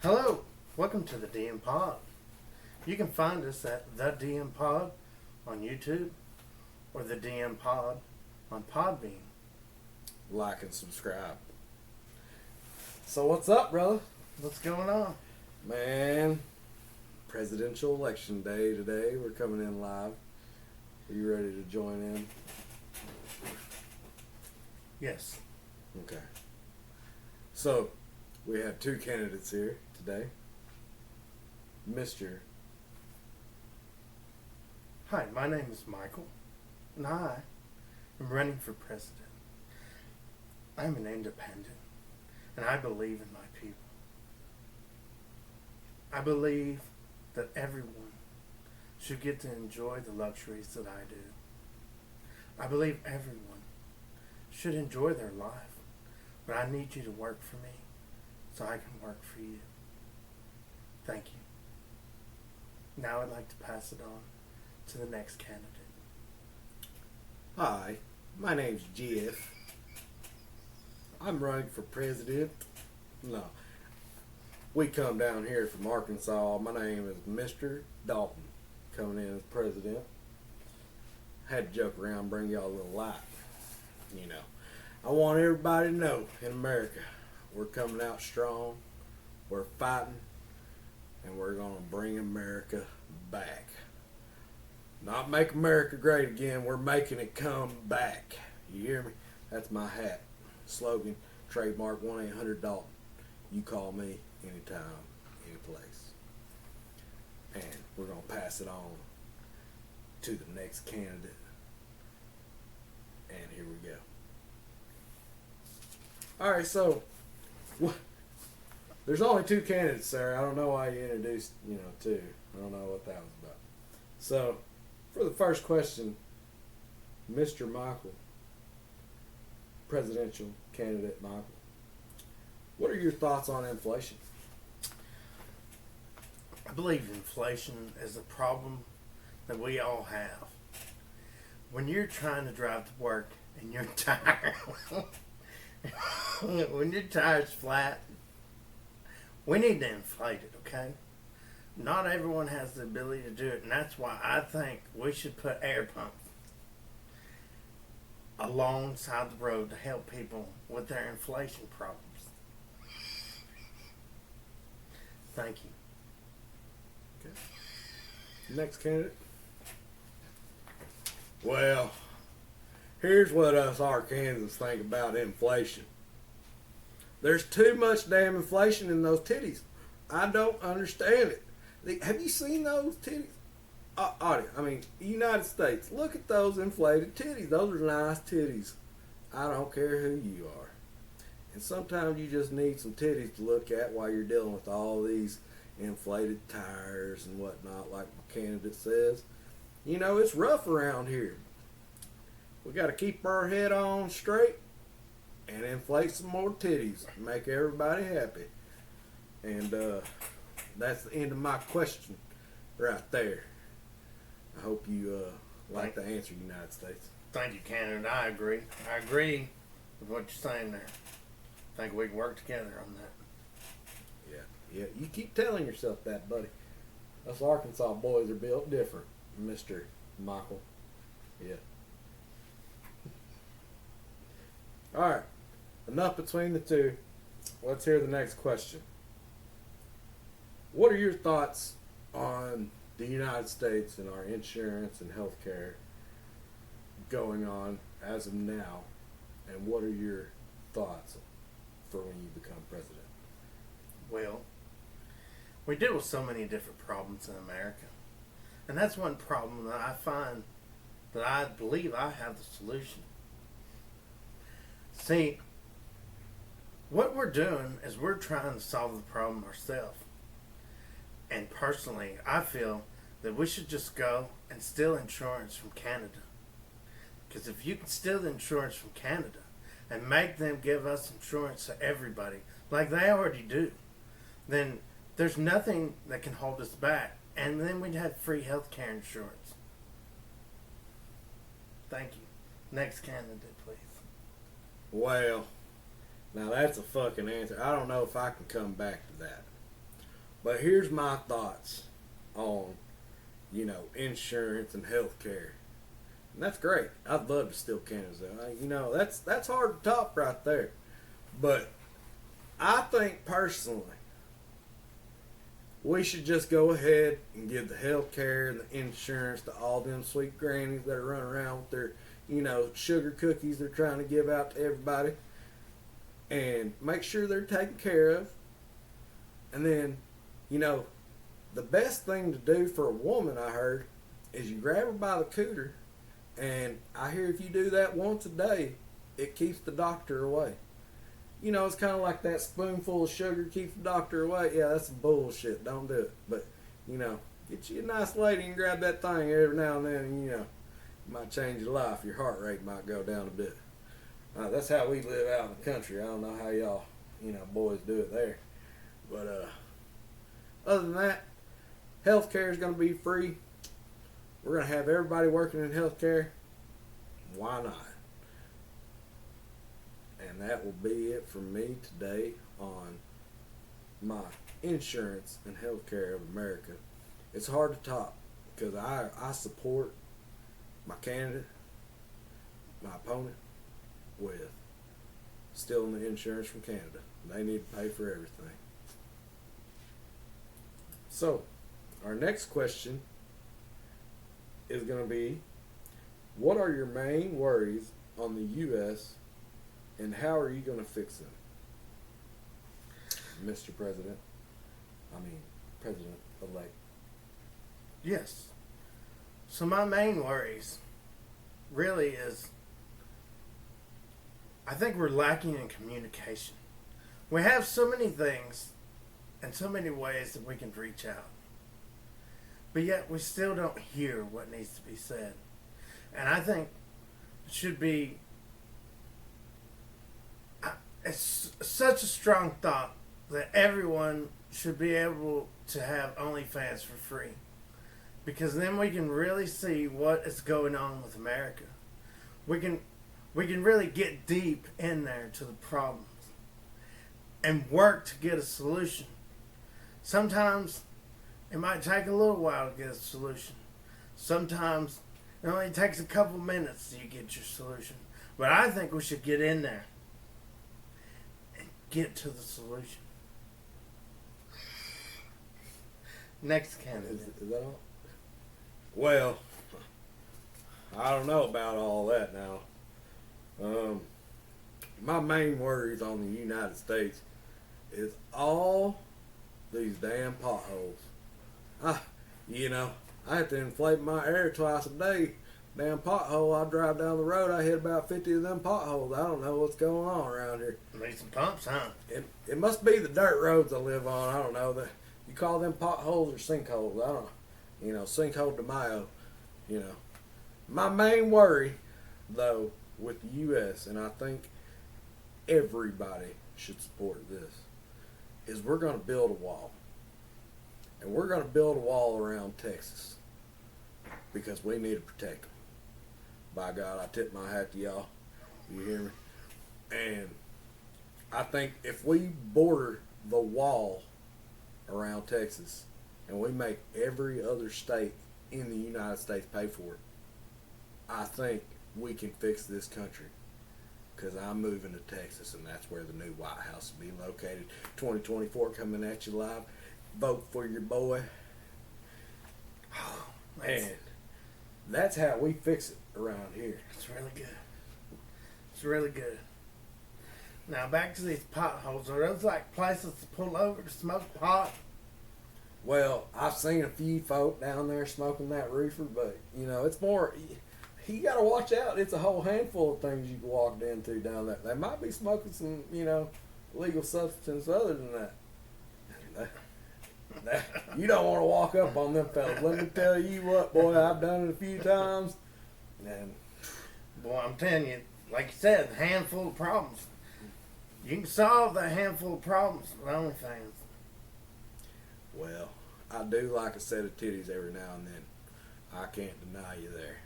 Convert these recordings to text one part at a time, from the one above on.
Hello, welcome to the DM Pod. You can find us at the DM Pod on YouTube or the DM Pod on Podbean. Like and subscribe. So what's up, brother? What's going on? Man, presidential election day today. We're coming in live. Are you ready to join in? Yes. Okay. So, we have two candidates here today. Mr. Hi, my name is Michael, and I am running for president. I'm an independent, and I believe in my people. I believe that everyone should get to enjoy the luxuries that I do. I believe everyone should enjoy their life, but I need you to work for me so I can work for you. Thank you. Now I'd like to pass it on to the next candidate. Hi, my name's Jeff. I'm running for president. No. We come down here from Arkansas. My name is Mr. Dalton, coming in as president. Had to joke around, bring y'all a little light. You know, I want everybody to know in America, we're coming out strong, we're fighting, and we're going to bring America back. Not make America great again, we're making it come back. You hear me? That's my hat. Slogan, trademark 1-800-DALTON. You call me anytime, any place. And we're going to pass it on to the next candidate. And here we go. Alright, so there's only two candidates, sir. I don't know why you introduced, two. I don't know what that was about. So, for the first question, Mr. Michael, presidential candidate Michael, what are your thoughts on inflation? I believe inflation is a problem that we all have. When you're trying to drive to work and your tire, when your tire's flat, we need to inflate it, okay? Not everyone has the ability to do it, and that's why I think we should put air pumps alongside the road to help people with their inflation problems. Thank you. Okay. Next candidate. Well, here's what us Arkansans think about inflation. There's too much damn inflation in those titties. I don't understand it. Have you seen those titties? United States. Look at those inflated titties. Those are nice titties. I don't care who you are. And sometimes you just need some titties to look at while you're dealing with all these inflated tires and whatnot, like my candidate says. You know, it's rough around here. We got to keep our head on straight and inflate some more titties and make everybody happy. And that's the end of my question right there. I hope you like the answer, United States. Thank you, Canada. I agree. I agree with what you're saying there. I think we can work together on that. Yeah. You keep telling yourself that, buddy. Us Arkansas boys are built different, Mr. Michael. Yeah. All right. Enough between the two. Let's hear the next question. What are your thoughts on the United States and our insurance and health care going on as of now? And what are your thoughts for when you become president? Well, we deal with so many different problems in America. And that's one problem that I find that I believe I have the solution. See, what we're doing is we're trying to solve the problem ourselves. And personally, I feel that we should just go and steal insurance from Canada. Because if you can steal the insurance from Canada and make them give us insurance to everybody, like they already do, then there's nothing that can hold us back. And then we'd have free health care insurance. Thank you. Next candidate, please. Well, now that's a fucking answer. I don't know if I can come back to that. But here's my thoughts on, insurance and health care. And that's great. I'd love to steal Canada's. That's hard to top right there. But I think personally, we should just go ahead and give the health care and the insurance to all them sweet grannies that are running around with their, sugar cookies they're trying to give out to everybody. And make sure they're taken care of. And then, the best thing to do for a woman, I heard, is you grab her by the cooter. And I hear if you do that once a day, it keeps the doctor away. It's kind of like that spoonful of sugar keeps the doctor away. Yeah, that's bullshit. Don't do it. But, get you a nice lady and grab that thing every now and then, and, it might change your life. Your heart rate might go down a bit. That's how we live out in the country. I don't know how y'all, boys do it there. But, other than that, healthcare is going to be free. We're going to have everybody working in healthcare. Why not? And that will be it for me today on my insurance and healthcare of America. It's hard to top because I support my candidate, my opponent, with stealing the insurance from Canada. They need to pay for everything. So, our next question is going to be, what are your main worries on the U.S. and how are you going to fix them? Mr. President. President-elect. Yes. So my main worries really is, I think we're lacking in communication. We have so many things and so many ways that we can reach out. But yet we still don't hear what needs to be said. And I think it should be, it's such a strong thought that everyone should be able to have OnlyFans for free. Because then we can really see what is going on with America. We can really get deep in there to the problems and work to get a solution. Sometimes it might take a little while to get a solution. Sometimes it only takes a couple minutes till you get your solution. But I think we should get in there and get to the solution. Next candidate. Is that all? Well, I don't know about all that now. My main worries on the United States is all these damn potholes. I have to inflate my air twice a day. Damn pothole, I drive down the road, I hit about 50 of them potholes. I don't know what's going on around here. Need some pumps, huh? It must be the dirt roads I live on. I don't know. You call them potholes or sinkholes. I don't know. Sinkhole de Mayo. My main worry, though, with the U.S., and I think everybody should support this, is we're going to build a wall. And we're going to build a wall around Texas because we need to protect them. By God, I tip my hat to y'all. You hear me? And I think if we border the wall around Texas and we make every other state in the United States pay for it, I think we can fix this country. Because I'm moving to Texas, and that's where the new White House will be located. 2024 coming at you live. Vote for your boy. And that's how we fix it around here. It's really good. It's really good. Now back to these potholes. Are those like places to pull over to smoke pot? Well, I've seen a few folk down there smoking that reefer, but it's more. You got to watch out. It's a whole handful of things you can walk into down there. They might be smoking some, legal substance other than that. You don't want to walk up on them fellas. Let me tell you what, boy, I've done it a few times. And boy, I'm telling you, like you said, a handful of problems. You can solve that handful of problems with OnlyFans. Well, I do like a set of titties every now and then. I can't deny you there.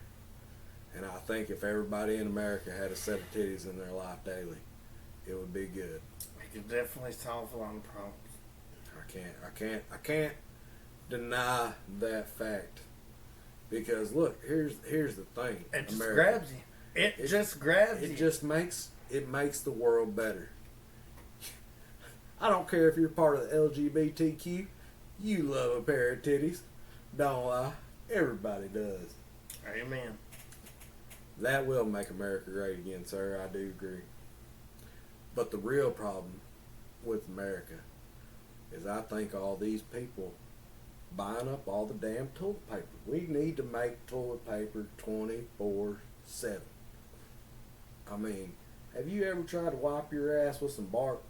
And I think if everybody in America had a set of titties in their life daily, it would be good. It could definitely solve a lot of problems. I I can't deny that fact. Because look, here's the thing. It just America, grabs you. It just grabs you. it just makes the world better. I don't care if you're part of the LGBTQ. You love a pair of titties. Don't lie. Everybody does. Amen. That will make America great again, sir. I do agree. But the real problem with America is I think all these people buying up all the damn toilet paper. We need to make toilet paper 24/7. I mean, have you ever tried to wipe your ass with some bark?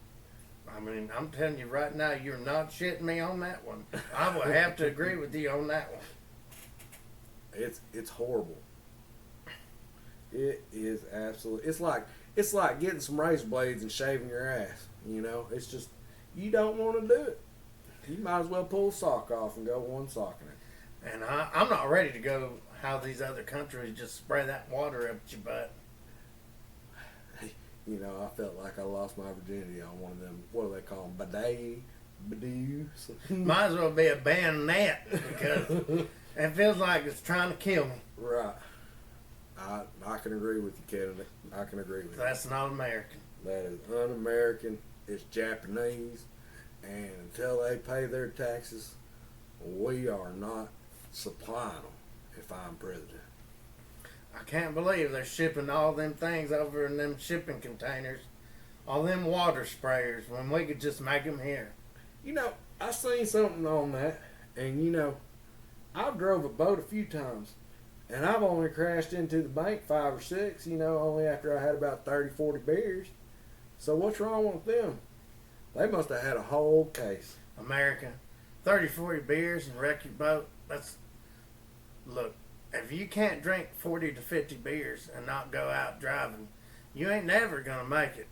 I mean, I'm telling you right now, you're not shitting me on that one. I will have to agree with you on that one. It's horrible. It is absolutely. It's like getting some razor blades and shaving your ass. You know, it's just you don't want to do it. You might as well pull a sock off and go one sock in it. And I'm not ready to go how these other countries just spray that water up your butt. You know, I felt like I lost my virginity on one of them. What do they call them? Badoos. Might as well be a bayonet because it feels like it's trying to kill me. Right. I can agree with you, Kennedy. I can agree with you. That's not American. That is un-American. It's Japanese. And until they pay their taxes, we are not supplying them if I'm president. I can't believe they're shipping all them things over in them shipping containers, all them water sprayers, when we could just make them here. You know, I seen something on that, and you know, I've drove a boat a few times, and I've only crashed into the bank 5 or 6, you know, only after I had about 30, 40 beers. So what's wrong with them? They must have had a whole case. America, 30, 40 beers and wreck your boat. Look, if you can't drink 40 to 50 beers and not go out driving, you ain't never going to make it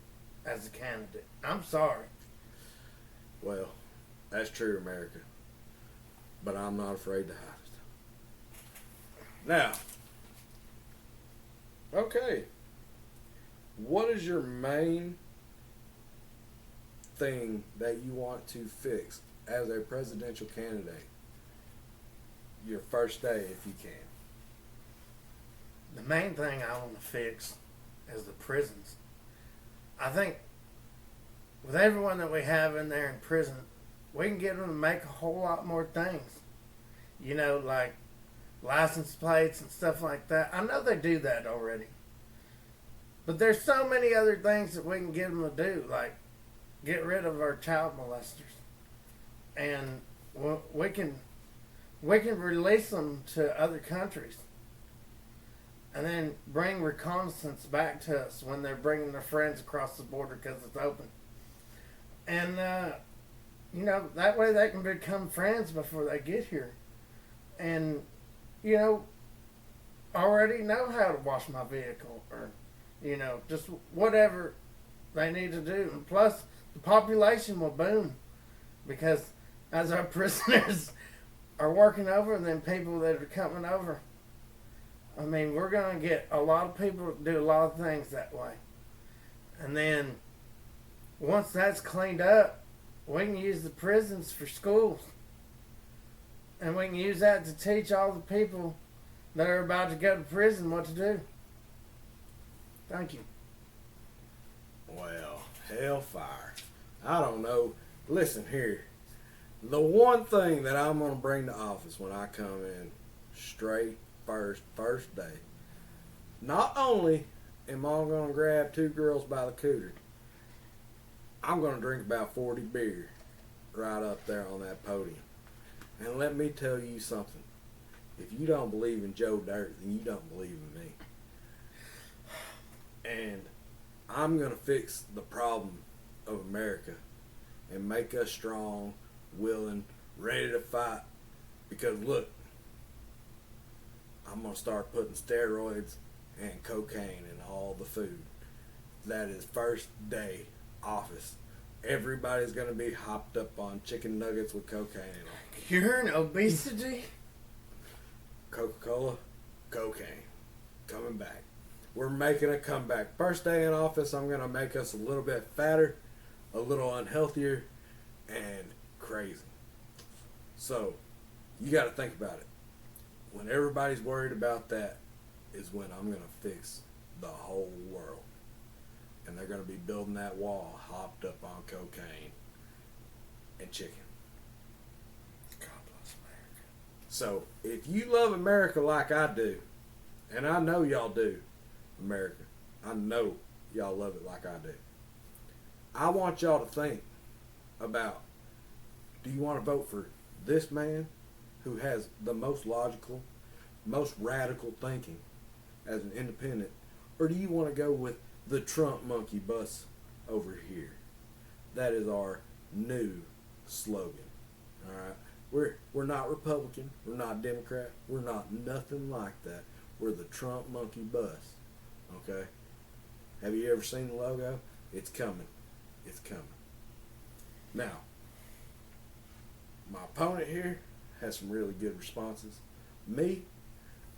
as a candidate. I'm sorry. Well, that's true, America. But I'm not afraid to hide it. Now, okay. What is your main thing that you want to fix as a presidential candidate? Your first day, if you can. The main thing I want to fix is the prisons. I think with everyone that we have in there in prison, we can get them to make a whole lot more things. You know, like license plates and stuff like that. I know they do that already. But there's so many other things that we can get them to do, like get rid of our child molesters. And we can release them to other countries. And then bring reconnaissance back to us when they're bringing their friends across the border because it's open. And, you know, that way they can become friends before they get here. And, you know, already know how to wash my vehicle or, you know, just whatever they need to do. And plus, the population will boom because as our prisoners are working over, and then people that are coming over, I mean, we're going to get a lot of people to do a lot of things that way. And then once that's cleaned up, we can use the prisons for schools. And we can use that to teach all the people that are about to go to prison what to do. Thank you. Well, hellfire. I don't know. Listen here. The one thing that I'm going to bring to office when I come in straight first day, not only am I going to grab 2 girls by the cooter, I'm going to drink about 40 beer right up there on that podium. And let me tell you something. If you don't believe in Joe Dirt, then you don't believe in me. And I'm going to fix the problem of America and make us strong, willing, ready to fight. Because look, I'm going to start putting steroids and cocaine in all the food. That is first day office. Everybody's going to be hopped up on chicken nuggets with cocaine in them. Curing obesity? Coca-Cola, cocaine. Coming back. We're making a comeback. First day in office, I'm going to make us a little bit fatter, a little unhealthier, and crazy. So, you got to think about it. When everybody's worried about that is when I'm going to fix the whole world. And they're going to be building that wall hopped up on cocaine and chicken. God bless America. So, if you love America like I do, and I know y'all do, America, I know y'all love it like I do, I want y'all to think about, do you want to vote for this man who has the most logical, most radical thinking as an independent, or do you want to go with the Trump monkey bus over here? That is our new slogan. All right, we're not Republican, we're not Democrat, we're not nothing like that. We're the Trump monkey bus. Okay. Have you ever seen the logo? It's coming. It's coming. Now, my opponent here has some really good responses. Me,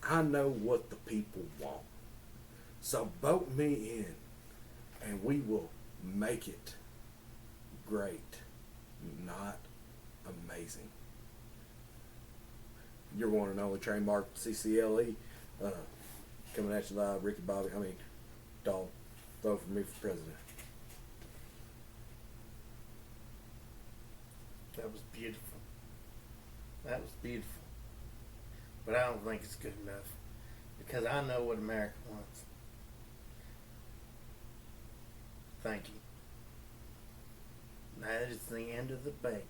I know what the people want. So vote me in, and we will make it great, not amazing. Your one and only trademark CCLE, coming at you live, Ricky Bobby. Dog, vote for me for president. That was beautiful. That was beautiful. But I don't think it's good enough. Because I know what America wants. Thank you. That is the end of the debate.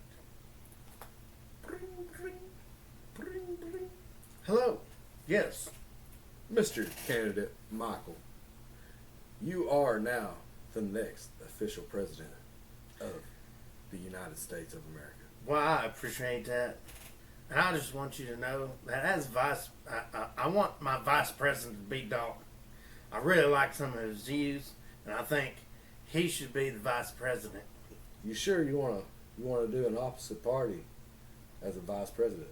Hello. Yes. Mr. Candidate Michael, you are now the next official president of the United States of America. Well, I appreciate that. And I just want you to know that as I want my vice president to be Dalton. I really like some of his views, and I think he should be the vice president. You sure you wanna do an opposite party as a vice president?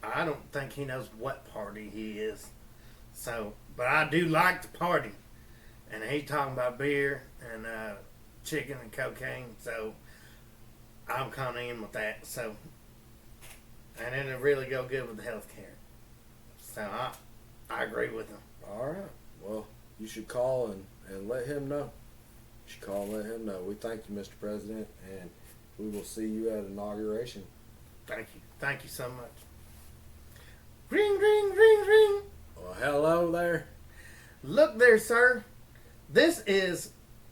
I don't think he knows what party he is. So, but I do like the party. And he's talking about beer and chicken and cocaine, so I'm kind of in with that. So, and it'll really go good with the health care. So I agree with him. All right. Well, you should call and let him know. You should call and let him know. We thank you, Mr. President, and we will see you at inauguration. Thank you. Thank you so much. Ring, ring, ring, ring. Well, hello there. Look there, sir. This is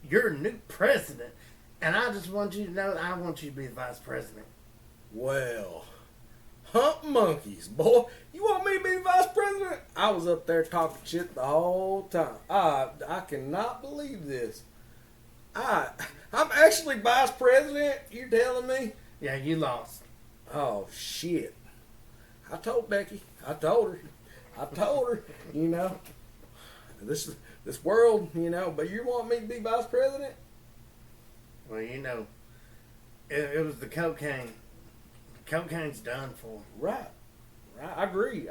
your new president. And I just want you to know that I want you to be the vice president. Well, hump monkeys, boy. You want me to be vice president? I was up there talking shit the whole time. I cannot believe this. I'm actually vice president, you telling me? Yeah, you lost. Oh, shit. I told Becky. I told her, you know. This world, you know, but you want me to be vice president? Well, you know, it was the cocaine. Cocaine's done for. Right. I agree.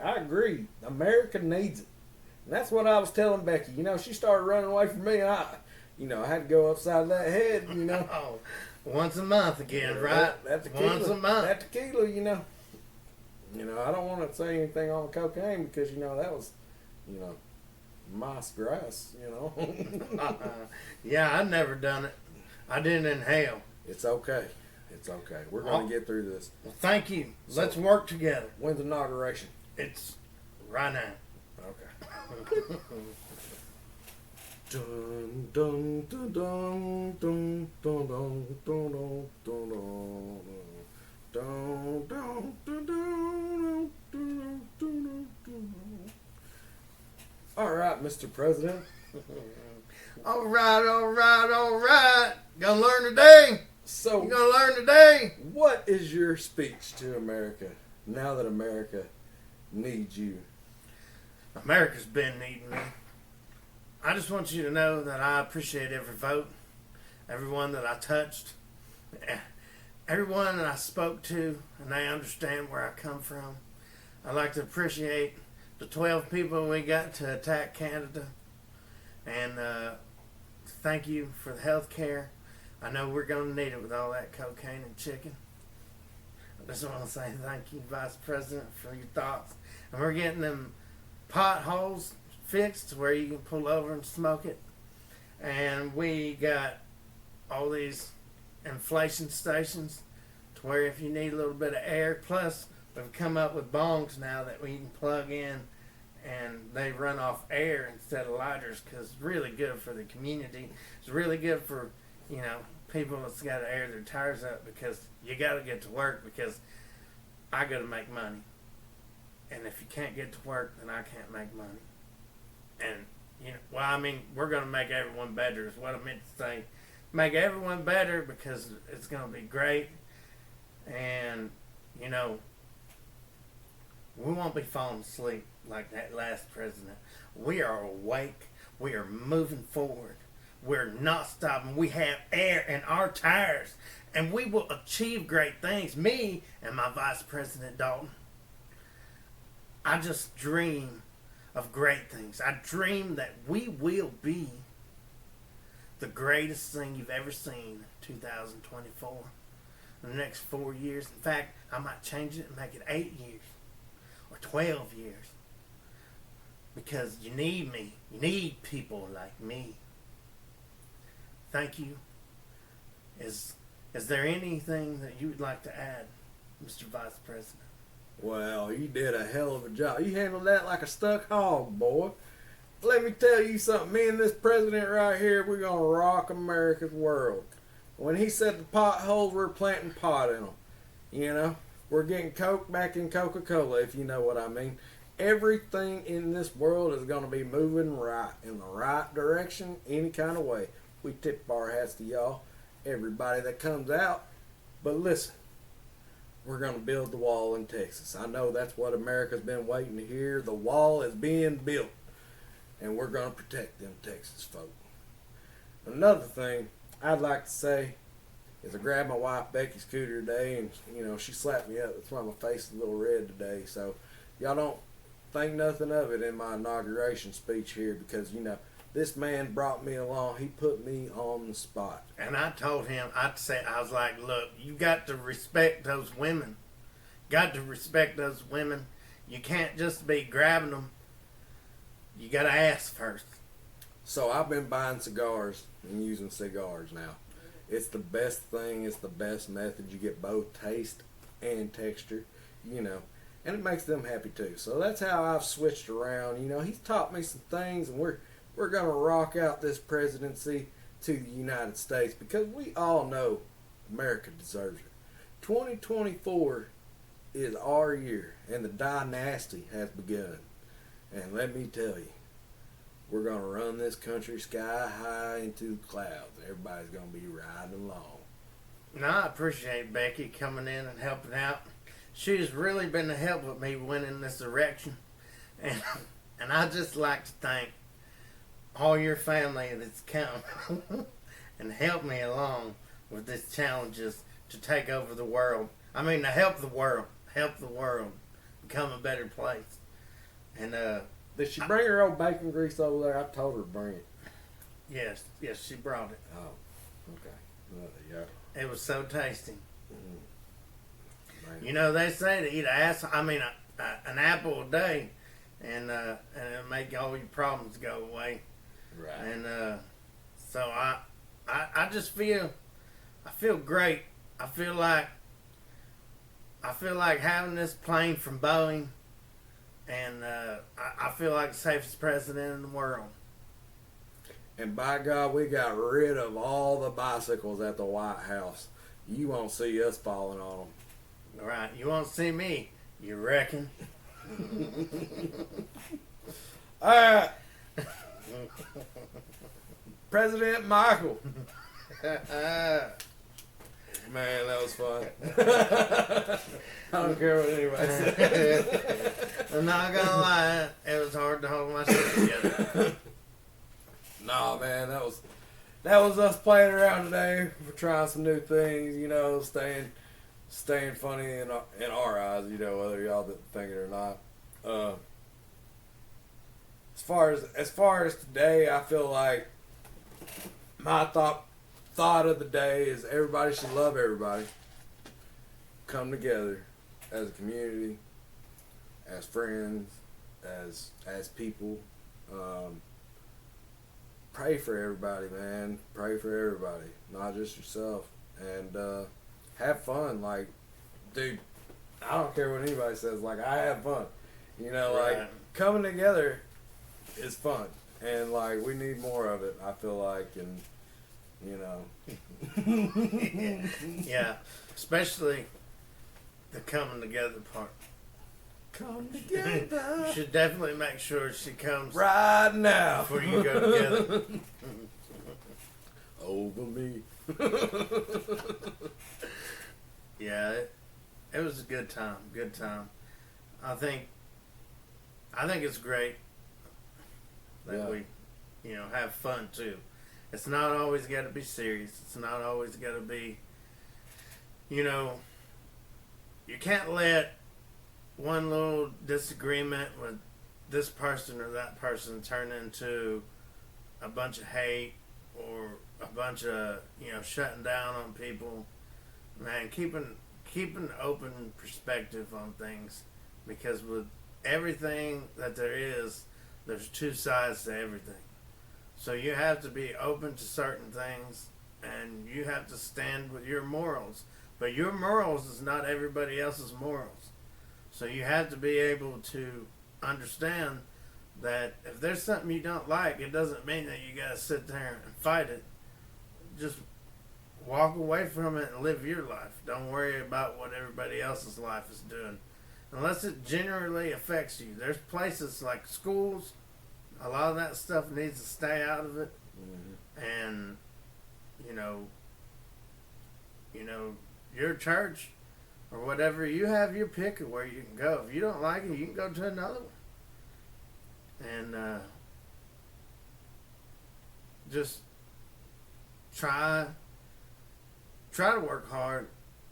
America needs it. And that's what I was telling Becky. You know, she started running away from me, and I had to go upside that head, you know. Oh, once a month again, right? That tequila, once a month. That tequila, you know. You know, I don't want to say anything on cocaine because, you know, that was, you know, mice grass, you know. Yeah, I've never done it. I didn't inhale. It's okay. It's okay. We're going to get through this. Well, thank you. So, let's work together. When's the inauguration? It's right now. Okay. Dun dun dun dun dun dun dun dun dun dun dun dun. All right, Mr. President. All right. Gonna learn today. So you gonna learn today. What is your speech to America now that America needs you? America's been needing me. I just want you to know that I appreciate every vote, everyone that I touched, everyone that I spoke to, and they understand where I come from. I'd like to appreciate the 12 people we got to attack Canada, and thank you for the health care. I know we're going to need it with all that cocaine and chicken. Just want to say thank you, Vice President, for your thoughts. And we're getting them potholes fixed where you can pull over and smoke it. And we got all these inflation stations to where if you need a little bit of air, plus we've come up with bongs now that we can plug in and they run off air instead of lighters, because it's really good for the community. It's really good for, people that's got to air their tires up, because you got to get to work, because I got to make money. And if you can't get to work, then I can't make money. And, we're going to make everyone better is what I meant to say. Make everyone better, because it's going to be great. And, we won't be falling asleep like that last president. We are awake. We are moving forward. We're not stopping. We have air in our tires. And we will achieve great things. Me and my Vice President Dalton. I just dream of great things. I dream that we will be the greatest thing you've ever seen in 2024. In the next 4 years. In fact, I might change it and make it 8 years. Or 12 years. Because you need me. You need people like me. Thank you. Is there anything that you would like to add, Mr. Vice President? Well, you did a hell of a job. You handled that like a stuck hog, boy. Let me tell you something. Me and this president right here, we're going to rock America's world. When he said the potholes, we're planting pot in them. We're getting Coke back in Coca-Cola, if you know what I mean. Everything in this world is going to be moving right, in the right direction, any kind of way. We tip our hats to y'all, everybody that comes out. But listen, we're going to build the wall in Texas. I know that's what America's been waiting to hear. The wall is being built, and we're going to protect them Texas folk. Another thing I'd like to say is I grabbed my wife Becky's scooter today, and she slapped me up. That's why my face is a little red today. So y'all don't think nothing of it in my inauguration speech here, because this man brought me along. He put me on the spot. And I told him, I was like, look, you got to respect those women. Got to respect those women. You can't just be grabbing them. You got to ask first. So I've been buying cigars and using cigars now. It's the best thing. It's the best method. You get both taste and texture, and it makes them happy too. So that's how I've switched around. He's taught me some things, and we're going to rock out this presidency to the United States, because we all know America deserves it. 2024 is our year, and the dynasty has begun. And let me tell you, we're going to run this country sky high into the clouds. Everybody's going to be riding along. Now, I appreciate Becky coming in and helping out. She's really been a help with me winning this election. And I just like to thank all your family that's come and helped me along with these challenges to take over the world. To help the world become a better place. And did she bring her old bacon grease over there? I told her to bring it. Yes, she brought it. Oh, okay. Well, yeah. It was so tasty. Mm. They say to eat an apple a day, and it'll make all your problems go away. Right. And so I just feel great. I feel like having this plane from Boeing, and I feel like the safest president in the world. And by God, we got rid of all the bicycles at the White House. You won't see us falling on them. All right, you won't see me, you reckon? All right. President Michael. Man, that was fun. I don't care what anybody says. I'm not gonna lie, it was hard to hold myself together. Nah, man, that was us playing around today. We're trying some new things, staying funny in our eyes, whether y'all think it or not. As far as today, I feel like my thought of the day is everybody should love everybody. come together as a community, as friends, as people. Pray for everybody, man. Pray for everybody, not just yourself. And have fun. Like, dude, I don't care what anybody says. Like, I have fun. You know, Right. like, coming together is fun. And, like, we need more of it, I feel like. And, you know. Yeah, especially the coming together part. Come You together should definitely make sure she comes right now. before you go together. Over me. Yeah, it was a good time. Good time. I think it's great that Yeah. we, have fun too. It's not always got to be serious. It's not always got to be, you can't let one little disagreement with this person or that person turn into a bunch of hate or a bunch of shutting down on people. Man, keeping open perspective on things, because with everything that there is, there's two sides to everything. So you have to be open to certain things, and you have to stand with your morals. But your morals is not everybody else's morals. So you have to be able to understand that if there's something you don't like, it doesn't mean that you gotta sit there and fight it. Just walk away from it and live your life. Don't worry about what everybody else's life is doing, unless it generally affects you. There's places like schools, a lot of that stuff needs to stay out of it. Mm-hmm. And your church or whatever, you have your pick of where you can go. If you don't like it, you can go to another one. And just try to work hard.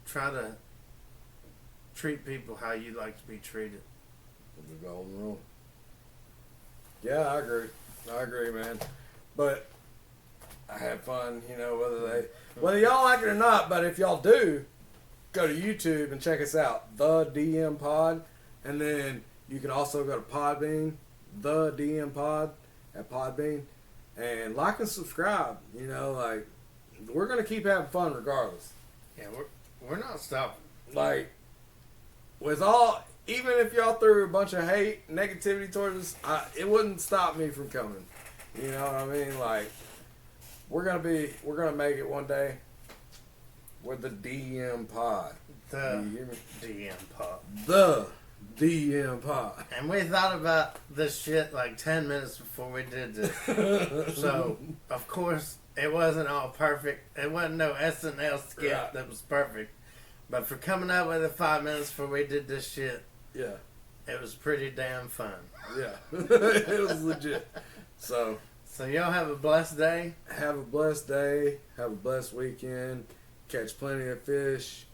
Try to treat people how you like to be treated. The golden rule. Yeah, I agree, man. But I had fun, whether y'all like it or not. But if y'all do, go to YouTube and check us out, The DM Pod, and then you can also go to Podbean, The DM Pod at Podbean, and like and subscribe. We're gonna keep having fun regardless. Yeah, we're not stopping. Like, with all, even if y'all threw a bunch of hate, negativity towards us, it wouldn't stop me from coming. You know what I mean? Like, we're gonna make it one day. We're the DM Pod. The You hear me? DM pop. The DM Pod. And we thought about this shit like 10 minutes before we did this. So, of course, it wasn't all perfect. It wasn't no SNL skit Right. that was perfect. But for coming up with it 5 minutes before we did this shit, Yeah, it was pretty damn fun. yeah. It was legit. So, So y'all have a blessed day. have a blessed day. Have a blessed weekend. Catch plenty of fish.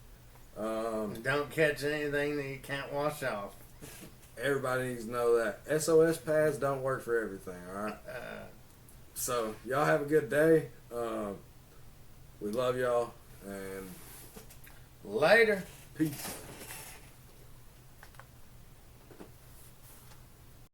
Don't catch anything that you can't wash off. Everybody needs to know that SOS pads don't work for everything. All right. So y'all have a good day. We love y'all and Later. peace.